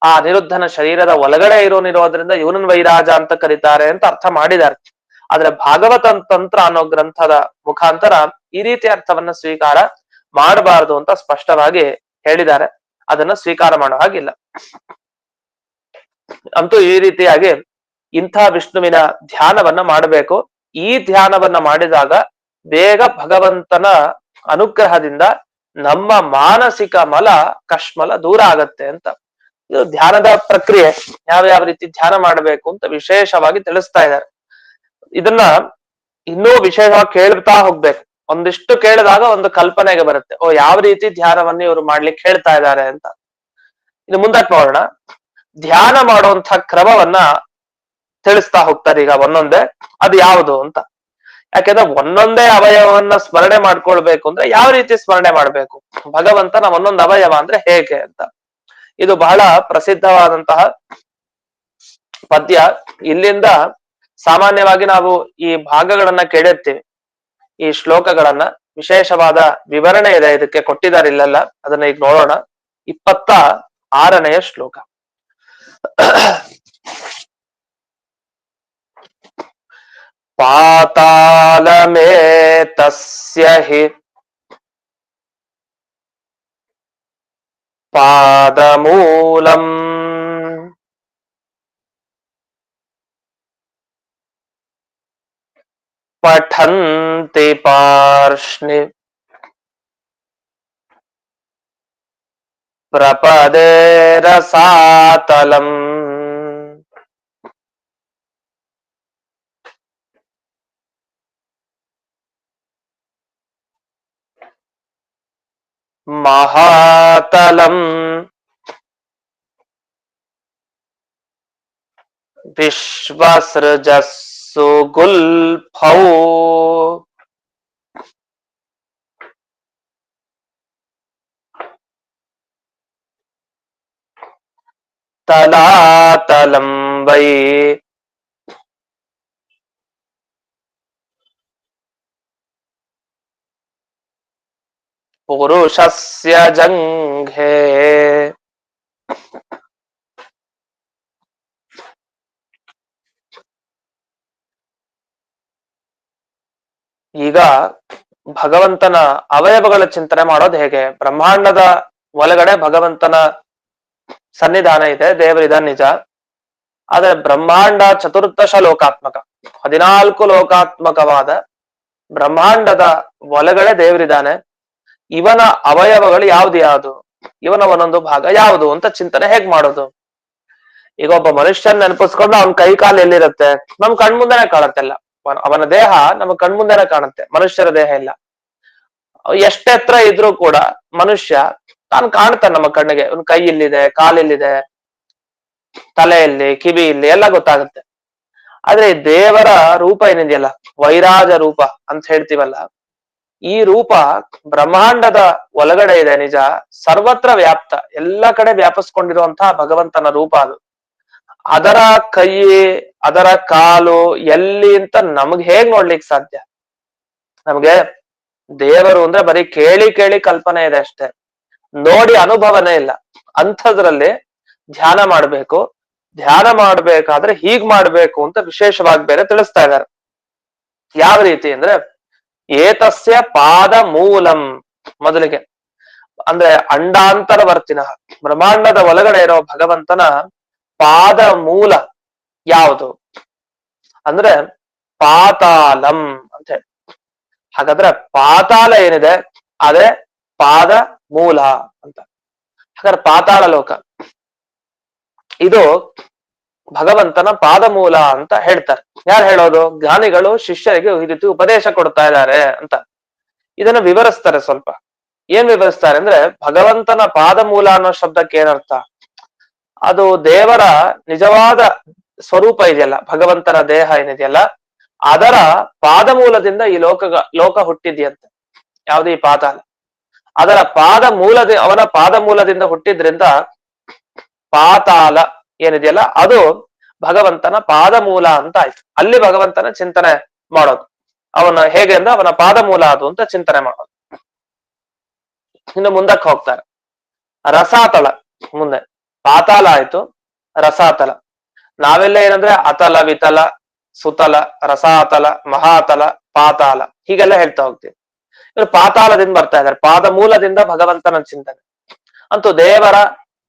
ಆ ಅನಿರುದ್ಧನ ಶರೀರದ ಒಳಗಡೆ ಇರೋನಿರೋದ್ರಿಂದ ಇವನನ್ ವೈರಾಜ ಅಂತ ಕರೀತಾರೆ ಅಂತ ಅರ್ಥ ಮಾಡಿದ್ದಾರೆ. ಆದ್ರೆ ಭಾಗವತ ತಂತ್ರ ಅನ್ನೋ ಗ್ರಂಥದ ಮುಖಾಂತರ ಈ ರೀತಿ ಅರ್ಥವನ್ನ ಸ್ವೀಕಾರ ಮಾಡಬಾರದು ಅಂತ ಸ್ಪಷ್ಟವಾಗಿ ಹೇಳಿದ್ದಾರೆ. ಅದನ್ನ ಸ್ವೀಕಾರ ಮಾಡೋ ಹಾಗಿಲ್ಲ. ಅಂತೂ ಈ ರೀತಿಯಾಗಿ ಇಂಥ ವಿಷ್ಣುವಿನ ಧ್ಯಾನವನ್ನ ಮಾಡಬೇಕು. ಈ ಧ್ಯಾನವನ್ನ ಮಾಡಿದಾಗ ಬೇಗ ಭಗವಂತನ ಅನುಗ್ರಹದಿಂದ ನಮ್ಮ ಮಾನಸಿಕ ಮಲ ಕಶ್ಮಲ ದೂರ ಆಗತ್ತೆ ಅಂತ. ಇದು ಧ್ಯಾನದ ಪ್ರಕ್ರಿಯೆ, ಯಾವ ರೀತಿ ಧ್ಯಾನ ಮಾಡಬೇಕು ಅಂತ ವಿಶೇಷವಾಗಿ ತಿಳಿಸ್ತಾ ಇದ್ದಾರೆ. ಇದನ್ನ ಇನ್ನೂ ವಿಶೇಷವಾಗಿ ಕೇಳ್ತಾ ಹೋಗ್ಬೇಕು. ಒಂದಿಷ್ಟು ಕೇಳಿದಾಗ ಒಂದು ಕಲ್ಪನೆಗೆ ಬರುತ್ತೆ, ಓ ಯಾವ ರೀತಿ ಧ್ಯಾನವನ್ನು ಇವರು ಮಾಡ್ಲಿಕ್ಕೆ ಹೇಳ್ತಾ ಇದ್ದಾರೆ ಅಂತ. ಇನ್ನು ಮುಂದಕ್ಕೆ ನೋಡೋಣ. ಧ್ಯಾನ ಮಾಡುವಂತ ಕ್ರಮವನ್ನ ತಿಳಿಸ್ತಾ ಹೋಗ್ತಾರೆ ಈಗ ಒಂದೊಂದೇ. ಅದು ಯಾವುದು ಅಂತ. ಯಾಕೆಂದ್ರೆ ಒಂದೊಂದೇ ಅವಯವನ್ನ ಸ್ಮರಣೆ ಮಾಡ್ಕೊಳ್ಬೇಕು ಅಂದ್ರೆ ಯಾವ ರೀತಿ ಸ್ಮರಣೆ ಮಾಡ್ಬೇಕು, ಭಗವಂತನ ಒಂದೊಂದು ಅವಯವ ಅಂದ್ರೆ ಹೇಗೆ ಅಂತ. ಇದು ಬಹಳ ಪ್ರಸಿದ್ಧವಾದಂತಹ ಪದ್ಯ. ಇಲ್ಲಿಂದ ಸಾಮಾನ್ಯವಾಗಿ ನಾವು ಈ ಭಾಗಗಳನ್ನ ಕೇಳಿರ್ತೀವಿ, ಈ ಶ್ಲೋಕಗಳನ್ನ. ವಿಶೇಷವಾದ ವಿವರಣೆ ಇದೆ ಇದಕ್ಕೆ, ಕೊಟ್ಟಿದ್ದಾರೆ ಇಲ್ಲೆಲ್ಲ. ಅದನ್ನ ಈಗ ನೋಡೋಣ. 26ನೇ ಶ್ಲೋಕ. ಪಾತಾಳಮೇತಸ್ಯ ಹಿ ಪಾದಮೂಲಂ ಪಠಂತಿ ಪಾರ್ಷ್ಣಿ ಪ್ರಪದೇ ರಸಾತಲಂ. ಮಹಾತಲಂ ವಿಶ್ವಸೃಜಸ್ಸು ಗುಲ್ಫೌ ತಲಾತಲಂ ವೈ ಪುರುಷಸ್ಯ ಜಂಘೆ. ಈಗ ಭಗವಂತನ ಅವಯವಗಳ ಚಿಂತನೆ ಮಾಡೋದು ಹೇಗೆ? ಬ್ರಹ್ಮಾಂಡದ ಒಳಗಡೆ ಭಗವಂತನ ಸನ್ನಿಧಾನ ಇದೆ, ದೇವರಿದ ನಿಜ. ಆದ್ರೆ ಬ್ರಹ್ಮಾಂಡ ಚತುರ್ದಶ ಲೋಕಾತ್ಮಕ, 14 ಲೋಕಾತ್ಮಕವಾದ ಬ್ರಹ್ಮಾಂಡದ ಒಳಗಡೆ ದೇವರಿದ್ದಾನೆ. ಇವನ ಅವಯವಗಳು ಯಾವ್ದು, ಇವನ ಒಂದೊಂದು ಭಾಗ ಯಾವುದು ಅಂತ ಚಿಂತನೆ ಹೇಗ್ ಮಾಡೋದು? ಈಗ ಒಬ್ಬ ಮನುಷ್ಯನ್ ನೆನಪಿಸ್ಕೊಂಡು ಅವನ ಕೈ ಕಾಲು ಎಲ್ಲಿರುತ್ತೆ, ನಮ್ ಕಣ್ಮುಂದೆನೆ ಕಾಣತ್ತೆಲ್ಲ. ಅವನ ದೇಹ ನಮ್ಮ ಕಣ್ಮುಂದೆನೆ ಕಾಣುತ್ತೆ, ಮನುಷ್ಯರ ದೇಹ ಇಲ್ಲ. ಎಷ್ಟೆತ್ರ ಇದ್ರೂ ಕೂಡ ಮನುಷ್ಯ ತಾನು ಕಾಣ್ತಾನೆ ನಮ್ಮ ಕಣ್ಣಿಗೆ. ಅವ್ನ ಕೈ ಇಲ್ಲಿದೆ, ಕಾಲಿಲ್ಲಿದೆ, ತಲೆಯಲ್ಲಿ, ಕಿವಿ ಇಲ್ಲಿ ಎಲ್ಲ ಗೊತ್ತಾಗುತ್ತೆ. ಆದ್ರೆ ದೇವರ ರೂಪ ಏನಿದೆಯಲ್ಲ, ವೈರಾಜ ರೂಪ ಅಂತ ಹೇಳ್ತೀವಲ್ಲ, ಈ ರೂಪ ಬ್ರಹ್ಮಾಂಡದ ಒಳಗಡೆ ಇದೆ ನಿಜ, ಸರ್ವತ್ರ ವ್ಯಾಪ್ತ, ಎಲ್ಲ ಕಡೆ ವ್ಯಾಪಿಸ್ಕೊಂಡಿರುವಂತಹ ಭಗವಂತನ ರೂಪ ಅದು. ಅದರ ಕೈ, ಅದರ ಕಾಲು ಎಲ್ಲಿ ಅಂತ ನಮ್ಗೆ ಹೇಗ್ ನೋಡ್ಲಿಕ್ಕೆ ಸಾಧ್ಯ? ನಮ್ಗೆ ದೇವರು ಅಂದ್ರೆ ಬರೀ ಕೇಳಿ ಕೇಳಿ ಕಲ್ಪನೆ ಇದೆ ಅಷ್ಟೇ, ನೋಡಿ ಅನುಭವನೇ ಇಲ್ಲ. ಅಂಥದ್ರಲ್ಲಿ ಧ್ಯಾನ ಮಾಡ್ಬೇಕು. ಧ್ಯಾನ ಮಾಡ್ಬೇಕಾದ್ರೆ ಹೀಗ್ ಮಾಡ್ಬೇಕು ಅಂತ ವಿಶೇಷವಾಗಿ ಬೇರೆ ತಿಳಿಸ್ತಾ ಇದ್ದಾರೆ. ಯಾವ ರೀತಿ ಅಂದ್ರೆ, ಏತಸ್ಯ ಪಾದ ಮೂಲಂ, ಮೊದಲಿಗೆ ಅಂದ್ರೆ ಅಂಡಾಂತರವರ್ತಿನ ಬ್ರಹ್ಮಾಂಡದ ಒಳಗಡೆ ಇರೋ ಭಗವಂತನ ಪಾದ ಮೂಲ ಯಾವುದು? ಅಂದ್ರೆ ಪಾತಾಳಂ ಅಂತ ಹೇಳಿ. ಹಾಗಾದ್ರೆ ಪಾತಾಳ ಏನಿದೆ ಅದೇ ಪಾದ ಮೂಲ ಅಂತ. ಹಾಗಾದ್ರೆ ಪಾತಾಳ ಲೋಕ ಇದು ಭಗವಂತನ ಪಾದ ಮೂಲ ಅಂತ ಹೇಳ್ತಾರೆ. ಯಾರು ಹೇಳೋದು? ಜ್ಞಾನಿಗಳು ಶಿಷ್ಯರಿಗೆ ಈ ರೀತಿ ಉಪದೇಶ ಕೊಡ್ತಾ ಇದ್ದಾರೆ ಅಂತ. ಇದನ್ನ ವಿವರಿಸ್ತಾರೆ ಸ್ವಲ್ಪ. ಏನ್ ವಿವರಿಸ್ತಾರೆ ಅಂದ್ರೆ, ಭಗವಂತನ ಪಾದ ಮೂಲ ಅನ್ನೋ ಶಬ್ದಕ್ಕೆ ಏನರ್ಥ? ಅದು ದೇವರ ನಿಜವಾದ ಸ್ವರೂಪ ಇದೆಯಲ್ಲ, ಭಗವಂತನ ದೇಹ ಏನಿದೆಯಲ್ಲ, ಅದರ ಪಾದ ಮೂಲದಿಂದ ಈ ಲೋಕ ಹುಟ್ಟಿದ್ಯಂತೆ. ಯಾವ್ದು ಈ ಪಾತಾಳ? ಅದರ ಅವನ ಪಾದ ಮೂಲದಿಂದ ಹುಟ್ಟಿದ್ರಿಂದ ಪಾತಾಳ ಏನಿದೆಯಲ್ಲ ಅದು ಭಗವಂತನ ಪಾದ ಮೂಲ ಅಂತ ಆಯ್ತು. ಅಲ್ಲಿ ಭಗವಂತನ ಚಿಂತನೆ ಮಾಡೋದು. ಅವನ ಹೇಗೆ ಅಂದ್ರೆ ಅವನ ಪಾದ ಮೂಲ ಅದು ಅಂತ ಚಿಂತನೆ ಮಾಡೋದು. ಇನ್ನು ಮುಂದಕ್ಕೆ ಹೋಗ್ತಾರೆ. ರಸಾತಳ ಮುಂದೆ. ಪಾತಾಳ ಆಯ್ತು, ರಸಾತಲ. ನಾವೆಲ್ಲ ಏನಂದ್ರೆ ಅತಲ, ವಿತಲ, ಸುತಲ, ರಸಾತಲ, ಮಹಾತಲ, ಪಾತಾಳ ಹೀಗೆಲ್ಲ ಹೇಳ್ತಾ ಹೋಗ್ತೀವಿ. ಇವರು ಪಾತಾಳದಿಂದ ಬರ್ತಾ ಇದ್ದಾರೆ. ಪಾದ ಮೂಲದಿಂದ ಭಗವಂತನ ಚಿಂತನೆ. ಅಂತೂ ದೇವರ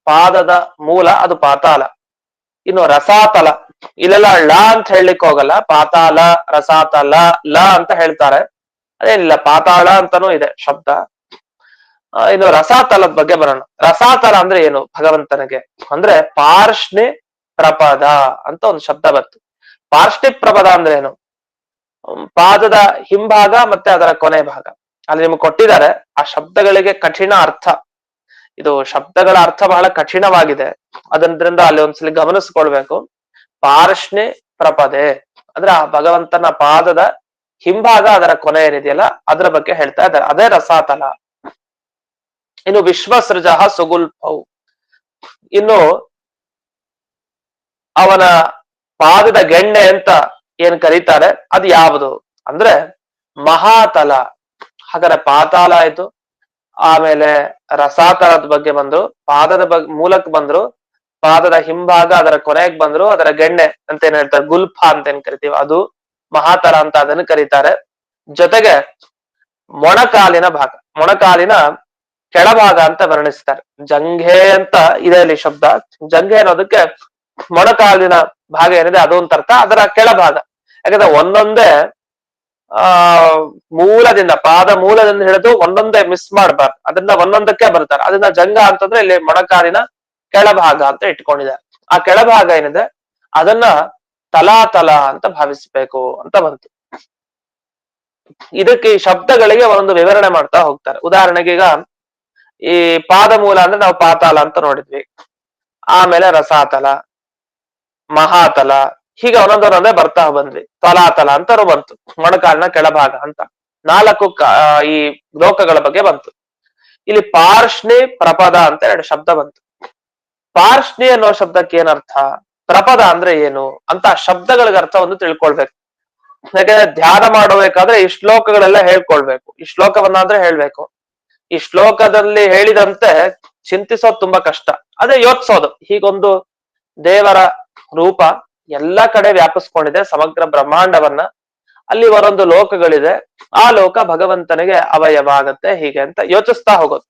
ಪಾದದ ಮೂಲ ಅದು ಪಾತಾಳ. ಇನ್ನು ರಸಾತಲ, ಇಲ್ಲೆಲ್ಲ ಳ ಅಂತ ಹೇಳಲಿಕ್ಕೆ ಹೋಗಲ್ಲ. ಪಾತಾಳ, ರಸಾತಲ, ಲ ಅಂತ ಹೇಳ್ತಾರೆ. ಅದೇನಿಲ್ಲ, ಪಾತಾಳ ಅಂತಾನೂ ಇದೆ ಶಬ್ದ. ಇನ್ನು ರಸಾತಲದ ಬಗ್ಗೆ ಬರೋಣ. ರಸಾತಲ ಅಂದ್ರೆ ಏನು ಭಗವಂತನಿಗೆ ಅಂದ್ರೆ ಪಾರ್ಷ್ಣಿ ಪ್ರಪದ ಅಂತ ಒಂದು ಶಬ್ದ ಬಂತು. ಪಾರ್ಷ್ಣಿ ಪ್ರಪದ ಅಂದ್ರೆ ಏನು? ಪಾದದ ಹಿಂಭಾಗ ಮತ್ತೆ ಅದರ ಕೊನೆ ಭಾಗ. ಅಲ್ಲಿ ನಿಮ್ಗೆ ಕೊಟ್ಟಿದ್ದಾರೆ ಆ ಶಬ್ದಗಳಿಗೆ ಕಠಿಣ ಅರ್ಥ. ಇದು ಶಬ್ದಗಳ ಅರ್ಥ ಬಹಳ ಕಠಿಣವಾಗಿದೆ. ಅದರಿಂದ ಅಲ್ಲಿ ಒಂದ್ಸಲಿ ಗಮನಿಸ್ಕೊಳ್ಬೇಕು. ಪಾರ್ಷ್ಣಿ ಪ್ರಪದೆ ಅಂದ್ರೆ ಆ ಭಗವಂತನ ಪಾದದ ಹಿಂಭಾಗ, ಅದರ ಕೊನೆ ಏನಿದೆಯಲ್ಲ ಅದರ ಬಗ್ಗೆ ಹೇಳ್ತಾ ಇದ್ದಾರೆ. ಅದೇ ರಸಾತಲ. ಇನ್ನು ವಿಶ್ವಸೃಜ ಸುಗುಲ್ಪೌ, ಇನ್ನು ಅವನ ಪಾದದ ಗೆಣ್ಣೆ ಅಂತ ಏನ್ ಕರೀತಾರೆ ಅದು ಯಾವುದು ಅಂದ್ರೆ ಮಹಾತಲ. ಹಾಗಾದ್ರೆ ಪಾತಾಳ ಆಯ್ತು, ಆಮೇಲೆ ರಸಾತಲದ ಬಗ್ಗೆ ಬಂದ್ರು, ಪಾದದ ಮೂಲಕ್ ಬಂದ್ರು, ಪಾದದ ಹಿಂಭಾಗ ಅದರ ಕೊನೆಗೆ ಬಂದ್ರು, ಅದರ ಗೆಣ್ಣೆ ಅಂತ ಏನ್ ಹೇಳ್ತಾರೆ ಗುಲ್ಫ ಅಂತ ಏನ್ ಕರಿತೀವಿ ಅದು ಮಹಾತಲ ಅಂತ ಅದನ್ನು ಕರೀತಾರೆ. ಜೊತೆಗೆ ಮೊಣಕಾಲಿನ ಭಾಗ, ಮೊಣಕಾಲಿನ ಕೆಳಭಾಗ ಅಂತ ವರ್ಣಿಸ್ತಾರೆ. ಜಂಘೆ ಅಂತ ಇದೆ ಅಲ್ಲಿ ಶಬ್ದ. ಜಂಘೆ ಅನ್ನೋದಕ್ಕೆ ಮೊಣಕಾಲಿನ ಭಾಗ ಏನಿದೆ ಅದು ಅಂತ ಅರ್ಥ, ಅದರ ಕೆಳಭಾಗ. ಯಾಕಂದ್ರೆ ಒಂದೊಂದೇ ಮೂಲದಿಂದ, ಪಾದ ಮೂಲದಿಂದ ಹಿಡಿದು ಒಂದೊಂದೇ ಮಿಸ್ ಮಾಡಬಾರ್ದು, ಅದನ್ನ ಒಂದೊಂದಕ್ಕೆ ಬರ್ತಾರೆ. ಅದನ್ನ ಜಂಘ ಅಂತಂದ್ರೆ ಇಲ್ಲಿ ಮೊಣಕಾಲಿನ ಕೆಳಭಾಗ ಅಂತ ಇಟ್ಕೊಂಡಿದ್ದಾರೆ. ಆ ಕೆಳಭಾಗ ಏನಿದೆ ಅದನ್ನ ತಲಾತಲ ಅಂತ ಭಾವಿಸ್ಬೇಕು ಅಂತ ಬಂತು. ಇದಕ್ಕೆ ಈ ಶಬ್ದಗಳಿಗೆ ಒಂದು ವಿವರಣೆ ಮಾಡ್ತಾ ಹೋಗ್ತಾರೆ. ಉದಾಹರಣೆಗೆ ಈಗ ಈ ಪಾದ ಮೂಲ ಅಂದ್ರೆ ನಾವು ಪಾತಾಳ ಅಂತ ನೋಡಿದ್ವಿ, ಆಮೇಲೆ ರಸಾತಲ, ಮಹಾತಲ, ಹೀಗೆ ಒಂದೊಂದೊಂದೇ ಬರ್ತಾ ಬಂದ್ವಿ. ತಲಾತಲ ಅಂತಾರು ಬಂತು, ಮೊಣಕಾಲಿನ ಕೆಳಭಾಗ ಅಂತ. 4 ಈ ಲೋಕಗಳ ಬಗ್ಗೆ ಬಂತು. ಇಲ್ಲಿ ಪಾರ್ಷ್ಣಿ ಪ್ರಪದ ಅಂತ 2 ಶಬ್ದ ಬಂತು. ಪಾರ್ಷ್ಣಿ ಅನ್ನೋ ಶಬ್ದಕ್ಕೆ ಏನರ್ಥ, ಪ್ರಪದ ಅಂದ್ರೆ ಏನು ಅಂತ ಶಬ್ದಗಳಿಗೆ ಅರ್ಥ ಒಂದು ತಿಳ್ಕೊಳ್ಬೇಕು. ಯಾಕಂದ್ರೆ ಧ್ಯಾನ ಮಾಡಬೇಕಾದ್ರೆ ಈ ಶ್ಲೋಕಗಳೆಲ್ಲ ಹೇಳ್ಕೊಳ್ಬೇಕು. ಈ ಶ್ಲೋಕವನ್ನಾದ್ರೆ ಹೇಳ್ಬೇಕು. ಈ ಶ್ಲೋಕದಲ್ಲಿ ಹೇಳಿದಂತೆ ಚಿಂತಿಸೋದು ತುಂಬಾ ಕಷ್ಟ. ಅದೇ ಯೋಚಿಸೋದು, ಹೀಗೊಂದು ದೇವರ ರೂಪ ಎಲ್ಲ ಕಡೆ ವ್ಯಾಪಿಸ್ಕೊಂಡಿದೆ, ಸಮಗ್ರ ಬ್ರಹ್ಮಾಂಡವನ್ನ. ಅಲ್ಲಿ ಒಂದೊಂದು ಲೋಕಗಳಿದೆ, ಆ ಲೋಕ ಭಗವಂತನಿಗೆ ಅವಯವ ಆಗತ್ತೆ, ಹೀಗೆ ಅಂತ ಯೋಚಿಸ್ತಾ ಹೋಗೋದು.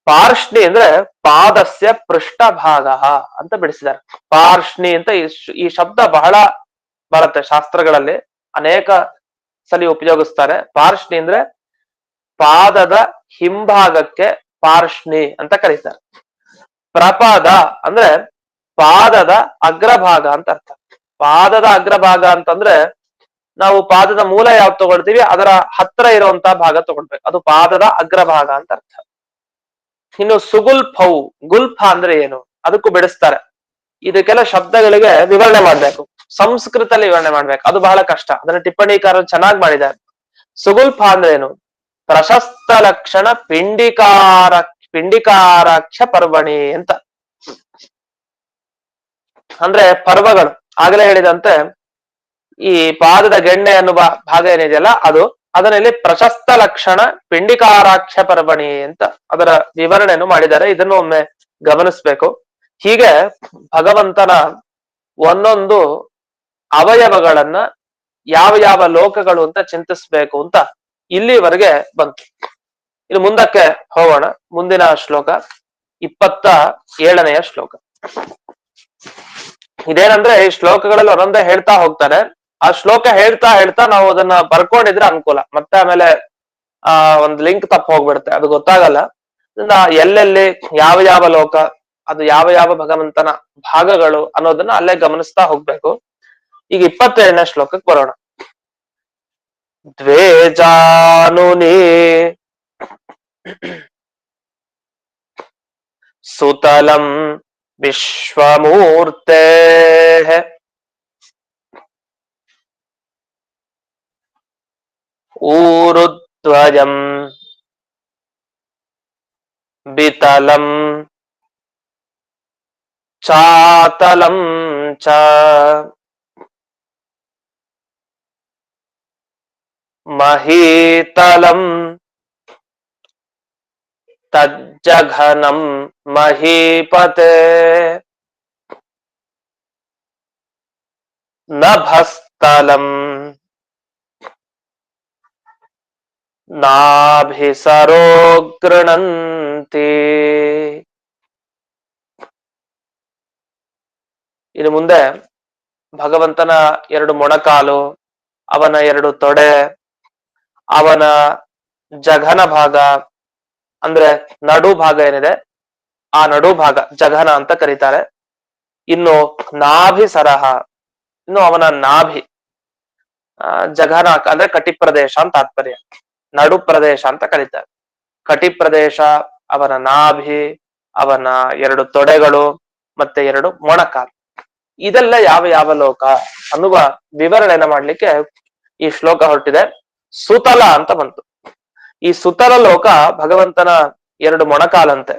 ಪಾರ್ಷ್ಣಿ ಅಂದ್ರೆ ಪಾದಸ್ಯ ಪೃಷ್ಠಭಾಗ ಅಂತ ಬಿಡಿಸಿದ್ದಾರೆ. ಪಾರ್ಷ್ಣಿ ಅಂತ ಈ ಶಬ್ದ ಬಹಳ ಬರುತ್ತೆ ಶಾಸ್ತ್ರಗಳಲ್ಲಿ, ಅನೇಕ ಸಲಿ ಉಪಯೋಗಿಸ್ತಾರೆ. ಪಾರ್ಷ್ಣಿ ಅಂದ್ರೆ ಪಾದದ ಹಿಂಭಾಗಕ್ಕೆ ಪಾರ್ಷ್ಣಿ ಅಂತ ಕರೀತಾರೆ. ಪ್ರಪಾದ ಅಂದ್ರೆ ಪಾದದ ಅಗ್ರಭಾಗ ಅಂತ ಅರ್ಥ. ಪಾದದ ಅಗ್ರಭಾಗ ಅಂತಂದ್ರೆ ನಾವು ಪಾದದ ಮೂಲ ಯಾವ್ದು ತಗೊಳ್ತೀವಿ ಅದರ ಹತ್ರ ಇರುವಂತಹ ಭಾಗ ತಗೊಳ್ಬೇಕು, ಅದು ಪಾದದ ಅಗ್ರಭಾಗ ಅಂತ ಅರ್ಥ. ಇನ್ನು ಸುಗುಲ್ಫೌ, ಗುಲ್ಫ ಅಂದ್ರೆ ಏನು ಅದಕ್ಕೂ ಬಿಡಿಸ್ತಾರೆ. ಇದಕ್ಕೆಲ್ಲ ಶಬ್ದಗಳಿಗೆ ವಿವರಣೆ ಮಾಡ್ಬೇಕು, ಸಂಸ್ಕೃತದಲ್ಲಿ ವಿವರಣೆ ಮಾಡ್ಬೇಕು, ಅದು ಬಹಳ ಕಷ್ಟ. ಅದನ್ನ ಟಿಪ್ಪಣಿಕಾರರು ಚೆನ್ನಾಗಿ ಮಾಡಿದ್ದಾರೆ. ಸುಗುಲ್ಫ ಅಂದ್ರೆ ಏನು, ಪ್ರಶಸ್ತ ಲಕ್ಷಣ ಪಿಂಡಿಕಾರಾಕ್ಷ ಪರ್ವಣಿ ಅಂತ. ಅಂದ್ರೆ ಪರ್ವಗಳು ಆಗಲೇ ಹೇಳಿದಂತೆ ಈ ಪಾದದ ಗೆಣ್ಣೆ ಅನ್ನುವ ಭಾಗ ಏನಿದೆಯಲ್ಲ ಅದು, ಅದರಲ್ಲಿ ಪ್ರಶಸ್ತ ಲಕ್ಷಣ ಪಿಂಡಿಕಾರಾಕ್ಷ ಪರ್ವಣಿ ಅಂತ ಅದರ ವಿವರಣೆಯನ್ನು ಮಾಡಿದ್ದಾರೆ. ಇದನ್ನು ಒಮ್ಮೆ ಗಮನಿಸ್ಬೇಕು. ಹೀಗೆ ಭಗವಂತನ ಒಂದೊಂದು ಅವಯವಗಳನ್ನ ಯಾವ ಯಾವ ಲೋಕಗಳು ಅಂತ ಚಿಂತಿಸ್ಬೇಕು ಅಂತ ಇಲ್ಲಿವರೆಗೆ ಬಂತು. ಇನ್ನು ಮುಂದಕ್ಕೆ ಹೋಗೋಣ. ಮುಂದಿನ ಶ್ಲೋಕ 27ನೆಯ ಶ್ಲೋಕ. ಇದೇನಂದ್ರೆ ಈ ಶ್ಲೋಕಗಳಲ್ಲಿ ಒಂದೊಂದೇ ಹೇಳ್ತಾ ಹೋಗ್ತಾರೆ. ಆ ಶ್ಲೋಕ ಹೇಳ್ತಾ ಹೇಳ್ತಾ ನಾವು ಅದನ್ನ ಬರ್ಕೊಂಡಿದ್ರೆ ಅನುಕೂಲ. ಮತ್ತೆ ಆಮೇಲೆ ಒಂದ್ ಲಿಂಕ್ ತಪ್ಪ ಹೋಗ್ಬಿಡುತ್ತೆ, ಅದು ಗೊತ್ತಾಗಲ್ಲ. ಎಲ್ಲೆಲ್ಲಿ ಯಾವ ಯಾವ ಲೋಕ, ಅದು ಯಾವ ಯಾವ ಭಗವಂತನ ಭಾಗಗಳು ಅನ್ನೋದನ್ನ ಅಲ್ಲೇ ಗಮನಿಸ್ತಾ ಹೋಗ್ಬೇಕು. ಈಗ 27ನೇ ಶ್ಲೋಕಕ್ಕೆ ಬರೋಣ. ದ್ವೇ ಜಾನುನಿ ಸುತಲಂ ವಿಶ್ವಮೂರ್ತೆ ಊರುದ್ವಯಂ ಬಿತಲಂ ಚಾತಲಂ ಚ ಮಹೀತಲಂ ತಜ್ಜಘನಂ ಮಹೀಪತೆ ನಭಸ್ಥಲಂ ನಾಭಿಸರೋ ಗೃಣಂತಿ. ಇನ್ನು ಮುಂದೆ ಭಗವಂತನ 2 ಮೊಣಕಾಲು, ಅವನ 2 ತೊಡೆ, ಅವನ ಜಘನ ಭಾಗ ಅಂದ್ರೆ ನಡು ಭಾಗ ಏನಿದೆ ಆ ನಡು ಭಾಗ ಜಘನ ಅಂತ ಕರೀತಾರೆ. ಇನ್ನು ನಾಭಿ ಸರಹ, ಇನ್ನು ಅವನ ನಾಭಿ, ಜಘನ ಅಂದ್ರೆ ಕಟಿ ಪ್ರದೇಶ ಅಂತ ತಾತ್ಪರ್ಯ, ನಡು ಪ್ರದೇಶ ಅಂತ ಕರೀತಾರೆ. ಕಟಿ ಪ್ರದೇಶ, ಅವನ ನಾಭಿ, ಅವನ 2 ತೊಡೆಗಳು, ಮತ್ತೆ 2 ಮೊಣಕಾಲು, ಇದೆಲ್ಲ ಯಾವ ಯಾವ ಲೋಕ ಅನ್ನುವ ವಿವರಣೆನ ಮಾಡ್ಲಿಕ್ಕೆ ಈ ಶ್ಲೋಕ ಹೊರಟಿದೆ. ಸುತಲ ಅಂತ ಬಂತು. ಈ ಸುತಲ ಲೋಕ ಭಗವಂತನ 2 ಮೊಣಕಾಲಂತೆ.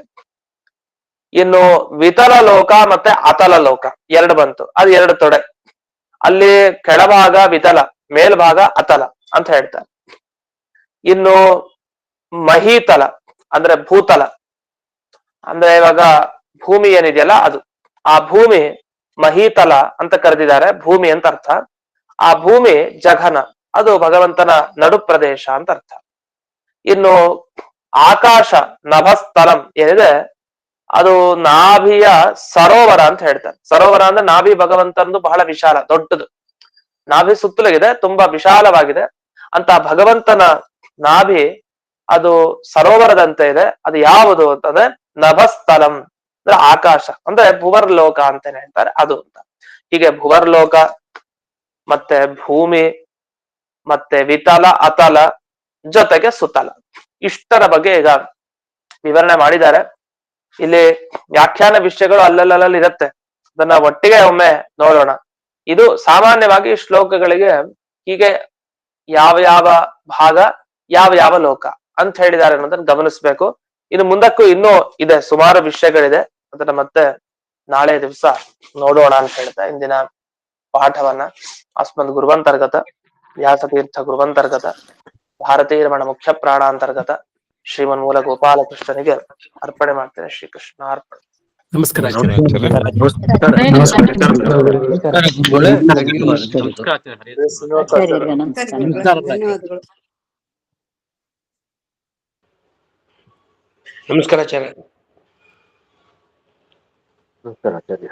ಇನ್ನು ವಿತಲ ಲೋಕ ಮತ್ತೆ ಅತಲ ಲೋಕ 2 ಬಂತು, ಅದು 2 ತೊಡೆ. ಅಲ್ಲಿ ಕೆಳಭಾಗ ವಿತಲ, ಮೇಲ್ಭಾಗ ಅತಲ ಅಂತ ಹೇಳ್ತಾರೆ. ಇನ್ನು ಮಹೀತಲ ಅಂದ್ರೆ ಭೂತಲ, ಅಂದ್ರೆ ಇವಾಗ ಭೂಮಿ ಏನಿದೆಯಲ್ಲ ಅದು, ಆ ಭೂಮಿ ಮಹೀತಲ ಅಂತ ಕರೆದಿದ್ದಾರೆ, ಭೂಮಿ ಅಂತ ಅರ್ಥ. ಆ ಭೂಮಿ ಜಘನ, ಅದು ಭಗವಂತನ ನಡು ಪ್ರದೇಶ ಅಂತ ಅರ್ಥ. ಇನ್ನು ಆಕಾಶ ನಭಸ್ಥಲಂ ಏನಿದೆ ಅದು ನಾಭಿಯ ಸರೋವರ ಅಂತ ಹೇಳ್ತಾರೆ. ಸರೋವರ ಅಂದ್ರೆ ನಾಭಿ ಭಗವಂತಂದು ಬಹಳ ವಿಶಾಲ, ದೊಡ್ಡದು, ನಾಭಿ ಸುತ್ತಲಗಿದೆ, ತುಂಬಾ ವಿಶಾಲವಾಗಿದೆ ಅಂತ ಭಗವಂತನ ನಾಭಿ ಅದು ಸರೋವರದಂತೆ ಇದೆ. ಅದು ಯಾವುದು ಅಂತಂದ್ರೆ ನಭಸ್ಥಲಂ ಅಂದ್ರೆ ಆಕಾಶ, ಅಂದ್ರೆ ಭುವರ್ಲೋಕ ಅಂತಾನೆ ಹೇಳ್ತಾರೆ ಅದು ಅಂತ. ಹೀಗೆ ಭುವರ್ಲೋಕ ಮತ್ತೆ ಭೂಮಿ ಮತ್ತೆ ವಿತಲ ಅತಲ ಜೊತೆಗೆ ಸುತಲ, ಇಷ್ಟರ ಬಗ್ಗೆ ಈಗ ವಿವರಣೆ ಮಾಡಿದ್ದಾರೆ. ಇಲ್ಲಿ ವ್ಯಾಖ್ಯಾನ ವಿಷಯಗಳು ಅಲ್ಲಲ್ಲಿ ಇರುತ್ತೆ, ಅದನ್ನ ಒಟ್ಟಿಗೆ ಒಮ್ಮೆ ನೋಡೋಣ. ಇದು ಸಾಮಾನ್ಯವಾಗಿ ಶ್ಲೋಕಗಳಿಗೆ ಹೀಗೆ ಯಾವ ಯಾವ ಭಾಗ ಯಾವ ಯಾವ ಲೋಕ ಅಂತ ಹೇಳಿದ್ದಾರೆ ಅನ್ನೋದನ್ನ ಗಮನಿಸ್ಬೇಕು. ಇನ್ನು ಮುಂದಕ್ಕೂ ಇನ್ನೂ ಇದೆ, ಸುಮಾರು ವಿಷಯಗಳಿದೆ, ಅದನ್ನ ಮತ್ತೆ ನಾಳೆ ದಿವಸ ನೋಡೋಣ ಅಂತ ಹೇಳ್ತಾ ಇಂದಿನ ಪಾಠವನ್ನ ಅಸ್ಮದ್ ಗುರುವಂತರ್ಗತ ವ್ಯಾಸತೀರ್ಥ ಗುರುವಂತರ್ಗತ ಭಾರತೀಯ ರಮಣ ಮುಖ್ಯ ಪ್ರಾಣಾಂತರ್ಗತ ಶ್ರೀಮನ್ ಮೂಲ ಗೋಪಾಲಕೃಷ್ಣನಿಗೆ ಅರ್ಪಣೆ ಮಾಡ್ತೇನೆ. ಶ್ರೀಕೃಷ್ಣ ಅರ್ಪಣೆ. ನಮಸ್ಕಾರ. ನಮಸ್ಕಾರ ಆಚಾರ್ಯ. ನಮಸ್ಕಾರ ಆಚಾರ್ಯ.